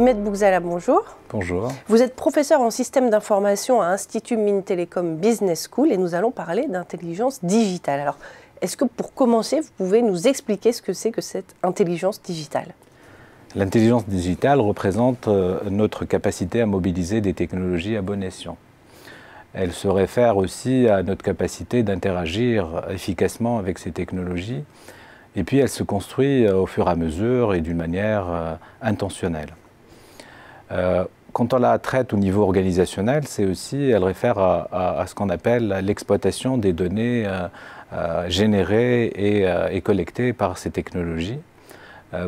Ahmed Bougzala, bonjour. Bonjour. Vous êtes professeur en système d'information à Institut Mines Télécom Business School et nous allons parler d'intelligence digitale. Alors, est-ce que pour commencer, vous pouvez nous expliquer ce que c'est que cette intelligence digitale? L'intelligence digitale représente notre capacité à mobiliser des technologies à bon escient. Elle se réfère aussi à notre capacité d'interagir efficacement avec ces technologies. Et puis elle se construit au fur et à mesure et d'une manière intentionnelle. Quand on la traite au niveau organisationnel, elle réfère à ce qu'on appelle l'exploitation des données générées et collectées par ces technologies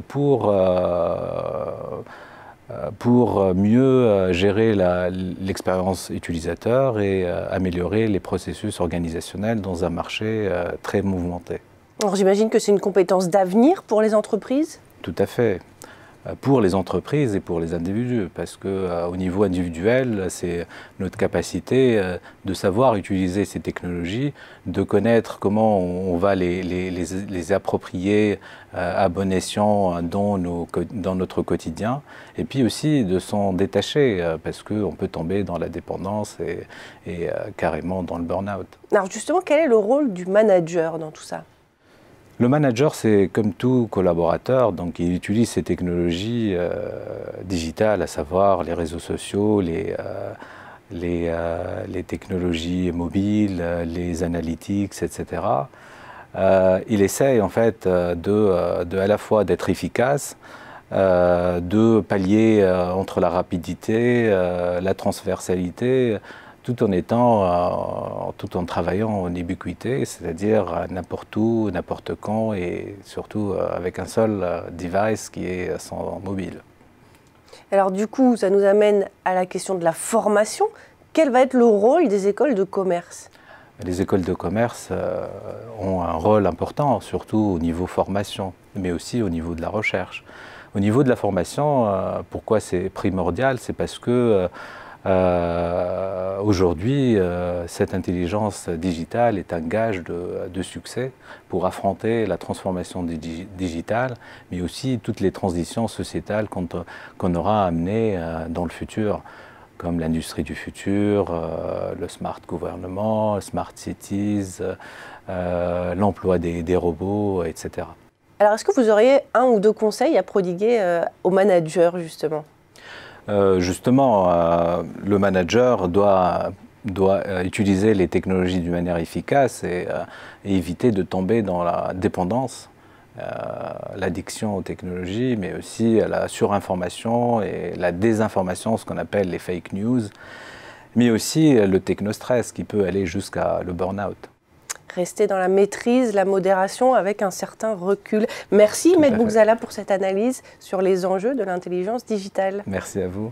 pour mieux gérer l'expérience utilisateur et améliorer les processus organisationnels dans un marché très mouvementé. Alors j'imagine que c'est une compétence d'avenir pour les entreprises? Tout à fait. Pour les entreprises et pour les individus, parce qu'au niveau individuel, c'est notre capacité de savoir utiliser ces technologies, de connaître comment on va les approprier à bon escient dans notre quotidien, et puis aussi de s'en détacher, parce qu'on peut tomber dans la dépendance et carrément dans le burn-out. Alors justement, quel est le rôle du manager dans tout ça? Le manager, c'est comme tout collaborateur, donc il utilise ces technologies digitales, à savoir les réseaux sociaux, les technologies mobiles, les analytics, etc. Il essaye en fait à la fois d'être efficace, de pallier entre la rapidité, la transversalité, tout en travaillant en ubiquité, c'est-à-dire n'importe où, n'importe quand et surtout avec un seul device qui est son mobile. Alors du coup, ça nous amène à la question de la formation. Quel va être le rôle des écoles de commerce? Les écoles de commerce ont un rôle important, surtout au niveau formation, mais aussi au niveau de la recherche. Au niveau de la formation, pourquoi c'est primordial? C'est parce que aujourd'hui, cette intelligence digitale est un gage de succès pour affronter la transformation digitale, mais aussi toutes les transitions sociétales qu'on aura à amener dans le futur, comme l'industrie du futur, le smart gouvernement, smart cities, l'emploi des robots, etc. Alors, est-ce que vous auriez un ou deux conseils à prodiguer aux managers, justement? Le manager doit utiliser les technologies d'une manière efficace et éviter de tomber dans la dépendance, l'addiction aux technologies, mais aussi à la surinformation et la désinformation, ce qu'on appelle les fake news, mais aussi le technostress qui peut aller jusqu'à le burn-out. Rester dans la maîtrise, la modération avec un certain recul. Merci Ahmed Bougzala pour cette analyse sur les enjeux de l'intelligence digitale. Merci à vous.